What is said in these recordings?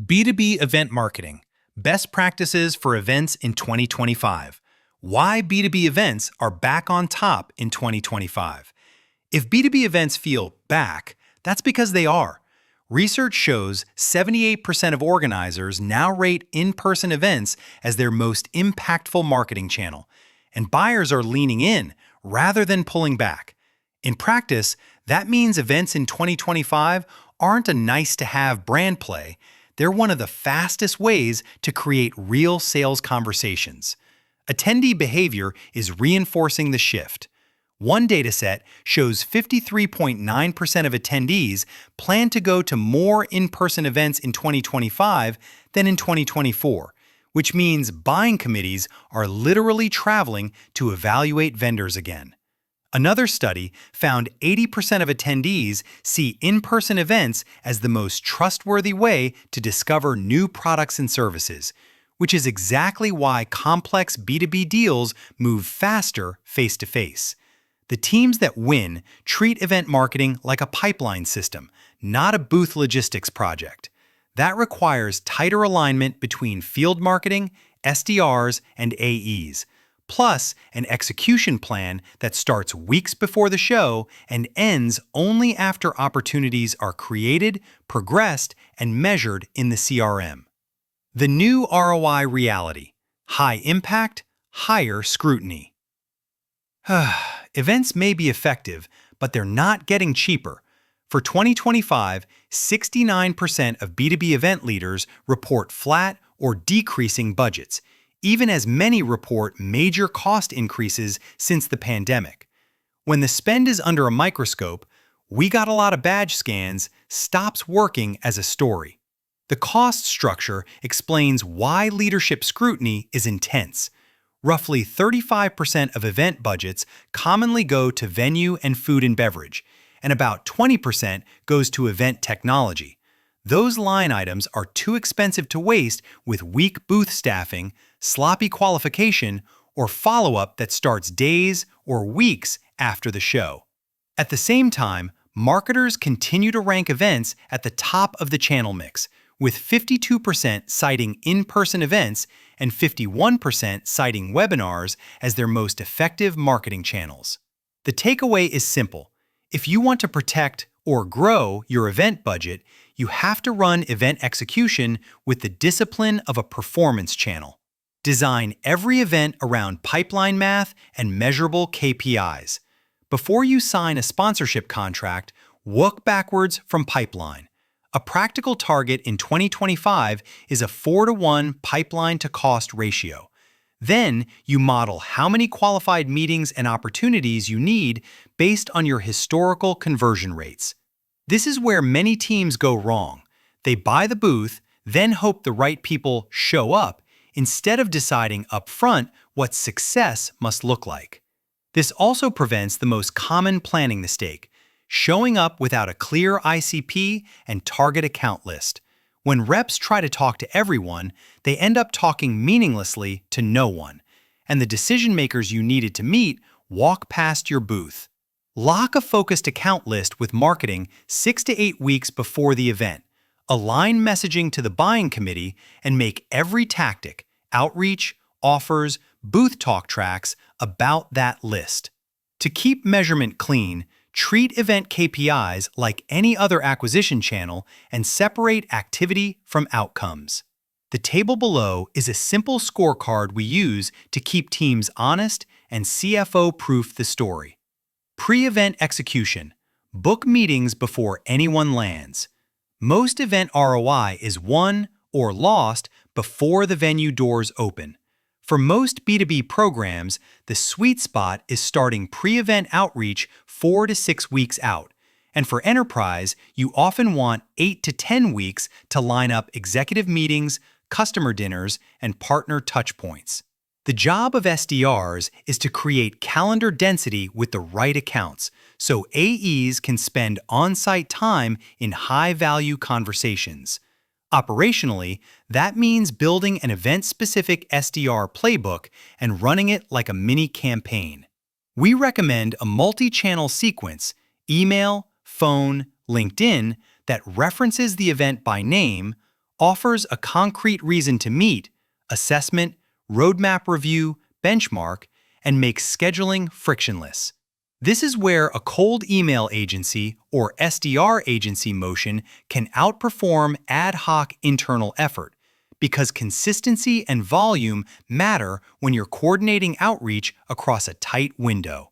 B2B event marketing, best practices for events in 2025. Why B2B events are back on top in 2025. If B2B events feel back, that's because they are. Research shows 78% of organizers now rate in-person events as their most impactful marketing channel, and buyers are leaning in rather than pulling back. In practice, that means events in 2025 aren't a nice-to-have brand play. They're one of the fastest ways to create real sales conversations. Attendee behavior is reinforcing the shift. One dataset shows 53.9% of attendees plan to go to more in-person events in 2025 than in 2024, which means buying committees are literally traveling to evaluate vendors again. Another study found 80% of attendees see in-person events as the most trustworthy way to discover new products and services, which is exactly why complex B2B deals move faster face-to-face. The teams that win treat event marketing like a pipeline system, not a booth logistics project. That requires tighter alignment between field marketing, SDRs, and AEs, plus an execution plan that starts weeks before the show and ends only after opportunities are created, progressed, and measured in the CRM. The new ROI reality: high impact, higher scrutiny. Events may be effective, but they're not getting cheaper. For 2025, 69% of B2B event leaders report flat or decreasing budgets, even as many report major cost increases since the pandemic. When the spend is under a microscope, "we got a lot of badge scans" stops working as a story. The cost structure explains why leadership scrutiny is intense. Roughly 35% of event budgets commonly go to venue and food and beverage, and about 20% goes to event technology. Those line items are too expensive to waste with weak booth staffing, sloppy qualification, or follow-up that starts days or weeks after the show. At the same time, marketers continue to rank events at the top of the channel mix, with 52% citing in-person events and 51% citing webinars as their most effective marketing channels. The takeaway is simple. If you want to protect or grow your event budget, you have to run event execution with the discipline of a performance channel. Design every event around pipeline math and measurable KPIs. Before you sign a sponsorship contract, work backwards from pipeline. A practical target in 2025 is a 4-to-1 pipeline-to-cost ratio. Then you model how many qualified meetings and opportunities you need based on your historical conversion rates. This is where many teams go wrong. They buy the booth, then hope the right people show up, instead of deciding upfront what success must look like. This also prevents the most common planning mistake: showing up without a clear ICP and target account list. When reps try to talk to everyone, they end up talking meaninglessly to no one, and the decision makers you needed to meet walk past your booth. Lock a focused account list with marketing 6 to 8 weeks before the event. Align messaging to the buying committee and make every tactic, outreach, offers, booth talk tracks about that list. To keep measurement clean, treat event KPIs like any other acquisition channel and separate activity from outcomes. The table below is a simple scorecard we use to keep teams honest and CFO-proof the story. Pre-event execution. Book meetings before anyone lands. Most event ROI is won or lost before the venue doors open. For most B2B programs, the sweet spot is starting pre-event outreach 4 to 6 weeks out. And for enterprise, you often want 8 to 10 weeks to line up executive meetings, customer dinners, and partner touchpoints. The job of SDRs is to create calendar density with the right accounts, so AEs can spend on-site time in high-value conversations. Operationally, that means building an event-specific SDR playbook and running it like a mini campaign. We recommend a multi-channel sequence: email, phone, LinkedIn, that references the event by name, offers a concrete reason to meet, assessment, roadmap review, benchmark, and makes scheduling frictionless. This is where a cold email agency or SDR agency motion can outperform ad hoc internal effort, because consistency and volume matter when you're coordinating outreach across a tight window.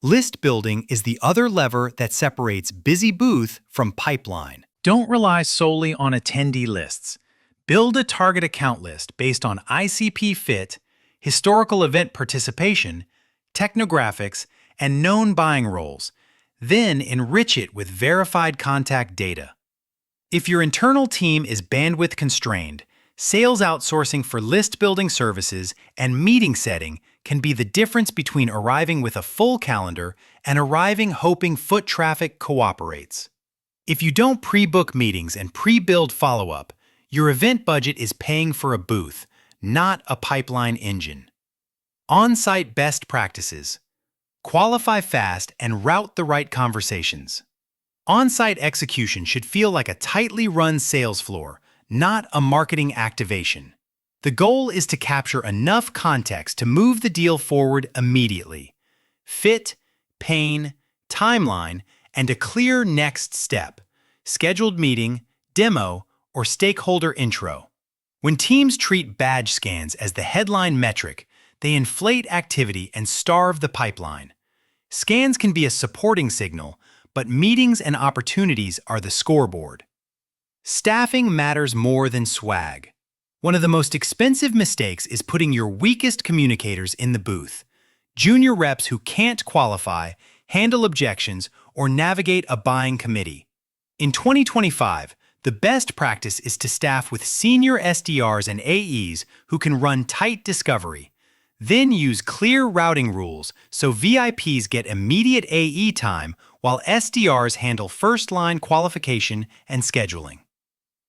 List building is the other lever that separates busy booth from pipeline. Don't rely solely on attendee lists. Build a target account list based on ICP fit, historical event participation, technographics, and known buying roles. Then enrich it with verified contact data. If your internal team is bandwidth constrained, sales outsourcing for list building services and meeting setting can be the difference between arriving with a full calendar and arriving hoping foot traffic cooperates. If you don't pre-book meetings and pre-build follow-up, your event budget is paying for a booth, not a pipeline engine. On-site best practices. Qualify fast and route the right conversations. On-site execution should feel like a tightly run sales floor, not a marketing activation. The goal is to capture enough context to move the deal forward immediately. Fit, pain, timeline, and a clear next step, scheduled meeting, demo, or stakeholder intro. When teams treat badge scans as the headline metric, they inflate activity and starve the pipeline. Scans can be a supporting signal, but meetings and opportunities are the scoreboard. Staffing matters more than swag. One of the most expensive mistakes is putting your weakest communicators in the booth. Junior reps who can't qualify, handle objections, or navigate a buying committee. In 2025, the best practice is to staff with senior SDRs and AEs who can run tight discovery. Then use clear routing rules so VIPs get immediate AE time while SDRs handle first-line qualification and scheduling.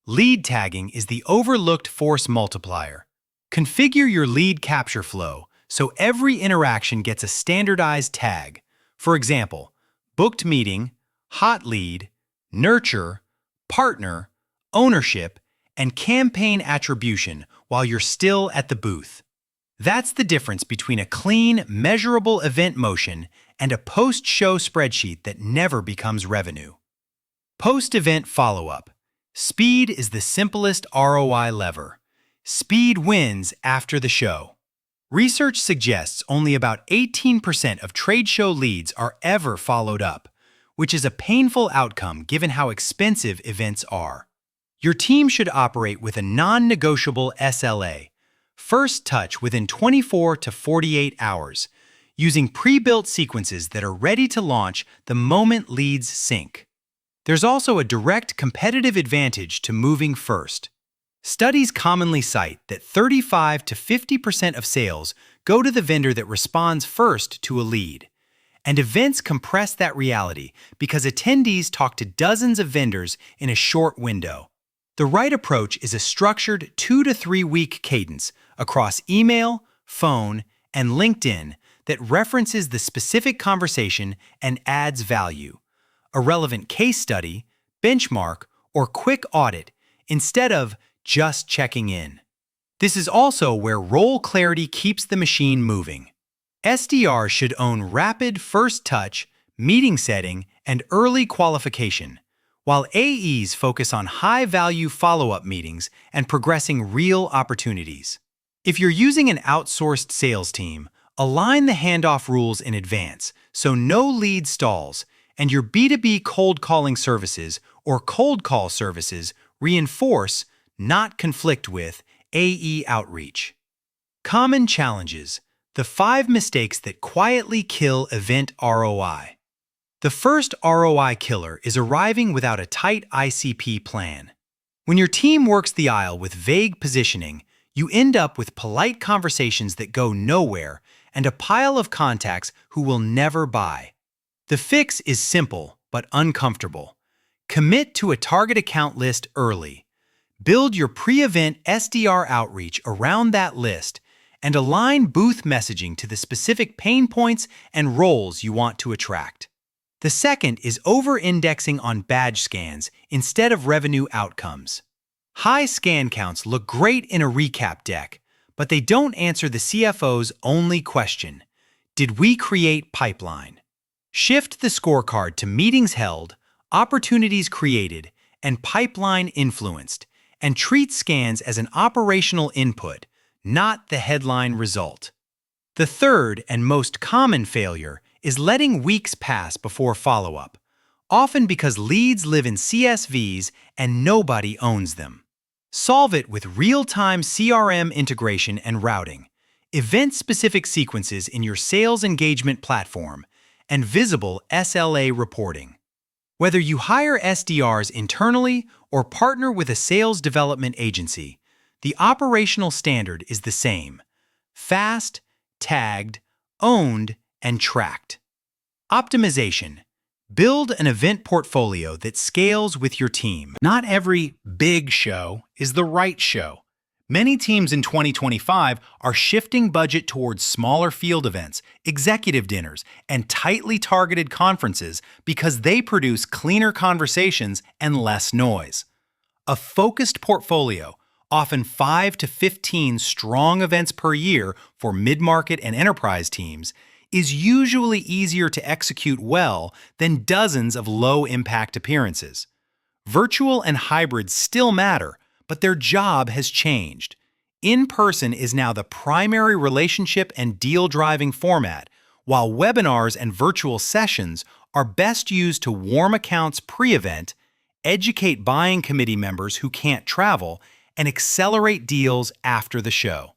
Lead tagging is the overlooked force multiplier. Configure your lead capture flow so every interaction gets a standardized tag. For example, booked meeting, hot lead, nurture, partner, ownership, and campaign attribution while you're still at the booth. That's the difference between a clean, measurable event motion and a post-show spreadsheet that never becomes revenue. Post-event follow-up. Speed is the simplest ROI lever. Speed wins after the show. Research suggests only about 18% of trade show leads are ever followed up, which is a painful outcome given how expensive events are. Your team should operate with a non-negotiable SLA, first touch within 24 to 48 hours, using pre-built sequences that are ready to launch the moment leads sync. There's also a direct competitive advantage to moving first. Studies commonly cite that 35 to 50% of sales go to the vendor that responds first to a lead. And events compress that reality because attendees talk to dozens of vendors in a short window. The right approach is a structured 2 to 3 week cadence across email, phone, and LinkedIn that references the specific conversation and adds value. A relevant case study, benchmark, or quick audit instead of just checking in. This is also where role clarity keeps the machine moving. SDR should own rapid first touch, meeting setting, and early qualification, while AEs focus on high-value follow-up meetings and progressing real opportunities. If you're using an outsourced sales team, align the handoff rules in advance so no lead stalls, and your B2B cold calling services or cold call services reinforce, not conflict with, AE outreach. Common challenges. The 5 mistakes that quietly kill event ROI. The first ROI killer is arriving without a tight ICP plan. When your team works the aisle with vague positioning, you end up with polite conversations that go nowhere and a pile of contacts who will never buy. The fix is simple but uncomfortable. Commit to a target account list early. Build your pre-event SDR outreach around that list and align booth messaging to the specific pain points and roles you want to attract. The second is over-indexing on badge scans instead of revenue outcomes. High scan counts look great in a recap deck, but they don't answer the CFO's only question: did we create pipeline? Shift the scorecard to meetings held, opportunities created, and pipeline influenced, and treat scans as an operational input, not the headline result. The third and most common failure is letting weeks pass before follow-up, often because leads live in CSVs and nobody owns them. Solve it with real-time CRM integration and routing, event-specific sequences in your sales engagement platform, and visible SLA reporting. Whether you hire SDRs internally or partner with a sales development agency, the operational standard is the same: fast, tagged, owned, and tracked. Optimization. Build an event portfolio that scales with your team. Not every big show is the right show. Many teams in 2025 are shifting budget towards smaller field events, executive dinners, and tightly targeted conferences because they produce cleaner conversations and less noise. A focused portfolio, often 5 to 15 strong events per year for mid-market and enterprise teams, is usually easier to execute well than dozens of low-impact appearances. Virtual and hybrid still matter, but their job has changed. In-person is now the primary relationship and deal-driving format, while webinars and virtual sessions are best used to warm accounts pre-event, educate buying committee members who can't travel, and accelerate deals after the show.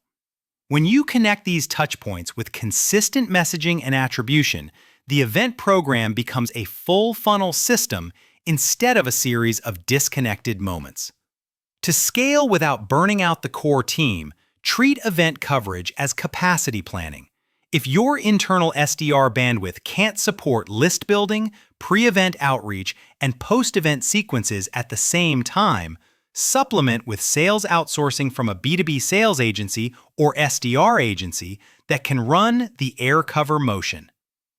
When you connect these touchpoints with consistent messaging and attribution, the event program becomes a full-funnel system instead of a series of disconnected moments. To scale without burning out the core team, treat event coverage as capacity planning. If your internal SDR bandwidth can't support list building, pre-event outreach, and post-event sequences at the same time, supplement with sales outsourcing from a B2B sales agency or SDR agency that can run the air cover motion.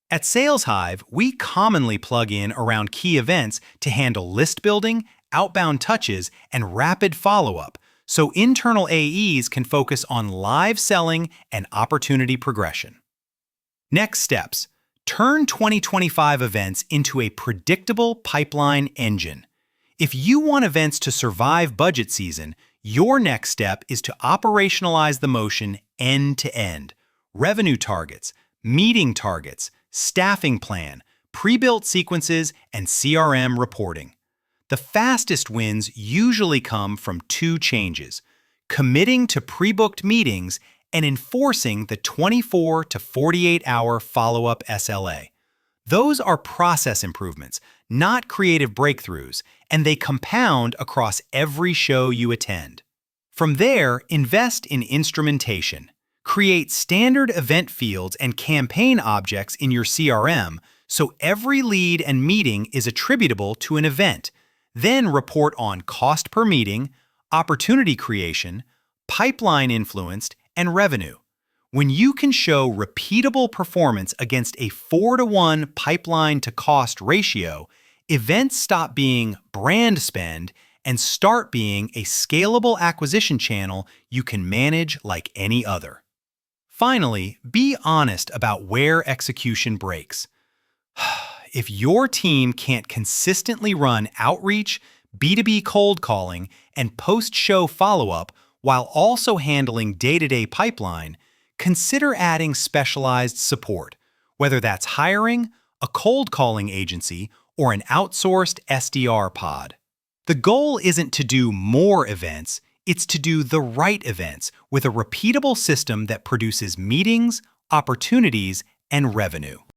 At SalesHive, we commonly plug in around key events to handle list building, outbound touches, and rapid follow-up, so internal AEs can focus on live selling and opportunity progression. Next steps: turn 2025 events into a predictable pipeline engine. If you want events to survive budget season, your next step is to operationalize the motion end to end: revenue targets, meeting targets, staffing plan, pre-built sequences, and CRM reporting. The fastest wins usually come from two changes: committing to pre-booked meetings and enforcing the 24 to 48-hour follow-up SLA. Those are process improvements, not creative breakthroughs, and they compound across every show you attend. From there, invest in instrumentation. Create standard event fields and campaign objects in your CRM so every lead and meeting is attributable to an event. Then report on cost per meeting, opportunity creation, pipeline influenced, and revenue. When you can show repeatable performance against a 4-to-1 pipeline to cost ratio, events stop being brand spend and start being a scalable acquisition channel you can manage like any other. Finally, be honest about where execution breaks. If your team can't consistently run outreach, B2B cold calling, and post-show follow-up while also handling day-to-day pipeline, consider adding specialized support, whether that's hiring, a cold calling agency, or an outsourced SDR pod. The goal isn't to do more events, it's to do the right events with a repeatable system that produces meetings, opportunities, and revenue.